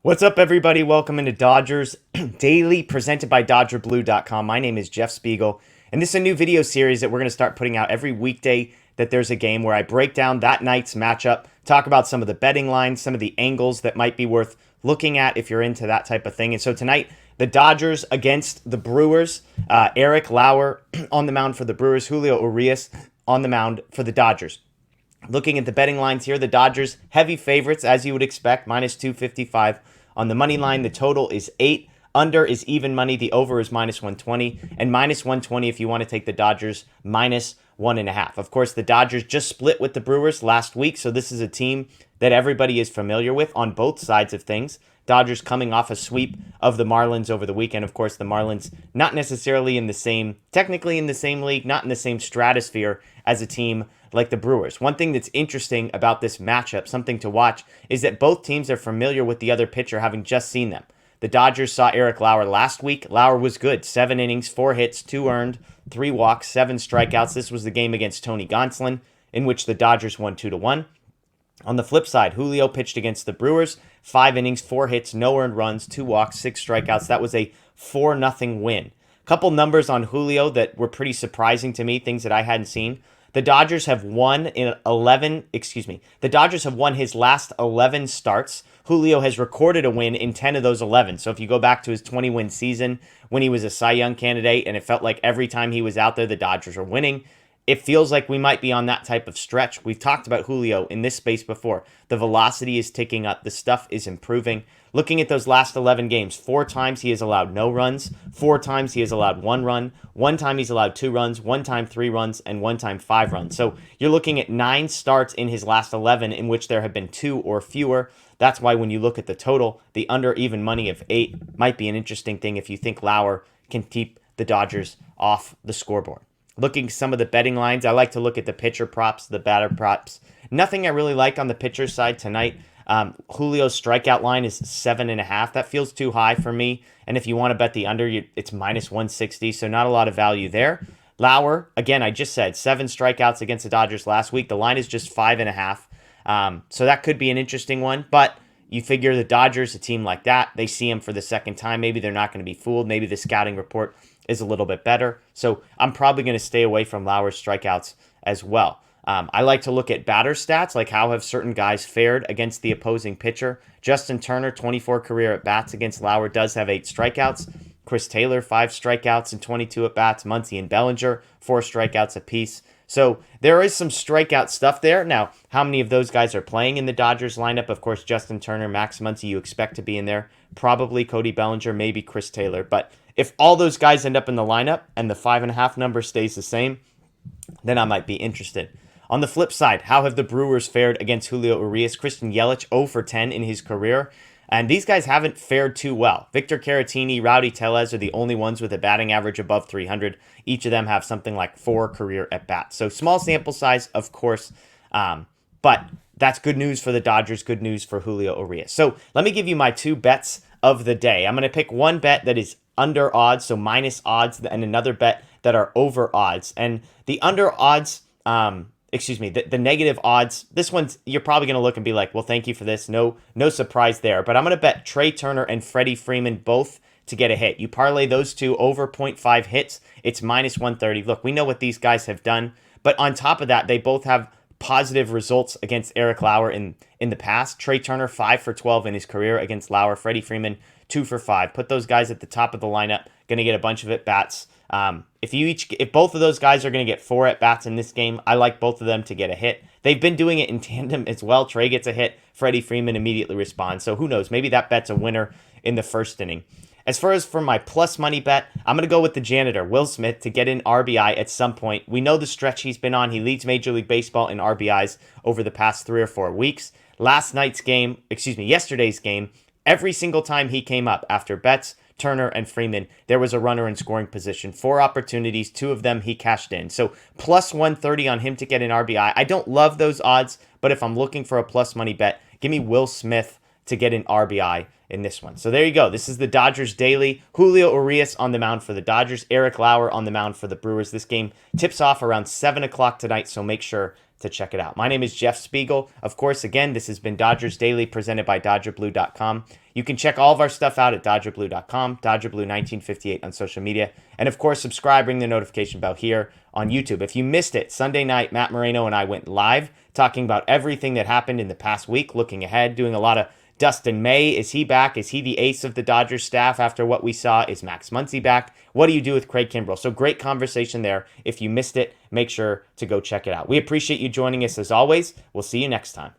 What's up, everybody? Welcome into Dodgers Daily, presented by DodgerBlue.com. My name is Jeff Spiegel, and this is a new video series that we're going to start putting out every weekday that there's a game where I break down that night's matchup, talk about some of the betting lines, some of the angles that might be worth looking at if you're into that type of thing. And so tonight, the Dodgers against the Brewers. Eric Lauer on the mound for the Brewers, Julio Urías on the mound for the Dodgers. Looking at the betting lines here, the Dodgers heavy favorites, as you would expect, minus 255 on the money line. The total is 8. Under is even money. The over is minus 120. And minus 120 if you want to take the Dodgers minus 1.5. Of course, the Dodgers just split with the Brewers last week, so this is a team that everybody is familiar with on both sides of things. Dodgers coming off a sweep of the Marlins over the weekend. Of course, the Marlins not necessarily technically in the same league, not in the same stratosphere as a team like the Brewers. One thing that's interesting about this matchup, something to watch, is that both teams are familiar with the other pitcher, having just seen them. The Dodgers saw Eric Lauer last week. Lauer was good. 7 innings, 4 hits, 2 earned, 3 walks, 7 strikeouts. This was the game against Tony Gonsolin, in which the Dodgers won 2-1. On the flip side, Julio pitched against the Brewers. 5 innings, 4 hits, no earned runs, 2 walks, 6 strikeouts. That was a 4-0 win. Couple numbers on Julio that were pretty surprising to me, things that I hadn't seen. The Dodgers have won The Dodgers have won his last 11 starts. Julio has recorded a win in 10 of those 11. So if you go back to his 20-win season when he was a Cy Young candidate, and it felt like every time he was out there, the Dodgers were winning, it feels like we might be on that type of stretch. We've talked about Julio in this space before. The velocity is ticking up. The stuff is improving. Looking at those last 11 games, 4 times he has allowed no runs, 4 times he has allowed 1 run, 1 time he's allowed 2 runs, 1 time 3 runs, and 1 time 5 runs. So you're looking at 9 starts in his last 11 in which there have been 2 or fewer. That's why when you look at the total, the under even money of 8 might be an interesting thing if you think Lauer can keep the Dodgers off the scoreboard. Looking at some of the betting lines, I like to look at the pitcher props, the batter props. Nothing I really like on the pitcher side tonight. Julio's strikeout line is 7.5. That feels too high for me. And if you want to bet the under, it's minus 160, so not a lot of value there. Lauer, again, I just said 7 strikeouts against the Dodgers last week. The line is just 5.5. So that could be an interesting one. But you figure the Dodgers, a team like that, they see him for the second time. Maybe they're not going to be fooled. Maybe the scouting report is a little bit better. So I'm probably going to stay away from Lauer's strikeouts as well. I like to look at batter stats, like how have certain guys fared against the opposing pitcher. Justin Turner, 24 career at-bats against Lauer, does have 8 strikeouts. Chris Taylor, 5 strikeouts and 22 at-bats. Muncy and Bellinger, 4 strikeouts apiece. So there is some strikeout stuff there. Now, how many of those guys are playing in the Dodgers lineup? Of course, Justin Turner, Max Muncy, you expect to be in there. Probably Cody Bellinger, maybe Chris Taylor. But if all those guys end up in the lineup and the 5.5 number stays the same, then I might be interested. On the flip side, how have the Brewers fared against Julio Urías? Christian Yelich, 0 for 10 in his career. And these guys haven't fared too well. Victor Caratini, Rowdy Tellez are the only ones with a batting average above 300. Each of them have something like 4 career at-bats. So small sample size, of course, but that's good news for the Dodgers, good news for Julio Urías. So let me give you my 2 bets of the day. I'm going to pick one bet that is under odds, so minus odds, and another bet that are over odds. And the under odds, the negative odds, this one's, you're probably going to look and be like, well, thank you for this. No surprise there. But I'm going to bet Trey Turner and Freddie Freeman both to get a hit. You parlay those two over 0.5 hits, it's minus 130. Look, we know what these guys have done. But on top of that, they both have positive results against Eric Lauer in the past. Trey Turner, 5 for 12 in his career against Lauer. Freddie Freeman, 2 for 5. Put those guys at the top of the lineup. Going to get a bunch of at-bats. If both of those guys are going to get 4 at-bats in this game, I like both of them to get a hit. They've been doing it in tandem as well. Trey gets a hit, Freddie Freeman immediately responds. So who knows? Maybe that bet's a winner in the first inning. As far as for my plus money bet, I'm going to go with the janitor, Will Smith, to get an RBI at some point. We know the stretch he's been on. He leads Major League Baseball in RBIs over the past 3 or 4 weeks. Yesterday's game, every single time he came up after Betts, Turner, and Freeman, there was a runner in scoring position. 4 opportunities, 2 of them he cashed in. So plus 130 on him to get an RBI. I don't love those odds, but if I'm looking for a plus money bet, give me Will Smith to get an RBI in this one. So there you go. This is the Dodgers Daily. Julio Urías on the mound for the Dodgers. Eric Lauer on the mound for the Brewers. This game tips off around 7 o'clock tonight, so make sure to check it out. My name is Jeff Spiegel. Of course, again, this has been Dodgers Daily presented by DodgerBlue.com. You can check all of our stuff out at DodgerBlue.com, DodgerBlue1958 on social media. And of course, subscribe, ring the notification bell here on YouTube. If you missed it, Sunday night, Matt Moreno and I went live talking about everything that happened in the past week, looking ahead, doing a lot of Dustin May. Is he back? Is he the ace of the Dodgers staff after what we saw? Is Max Muncy back? What do you do with Craig Kimbrell? So great conversation there. If you missed it, make sure to go check it out. We appreciate you joining us as always. We'll see you next time.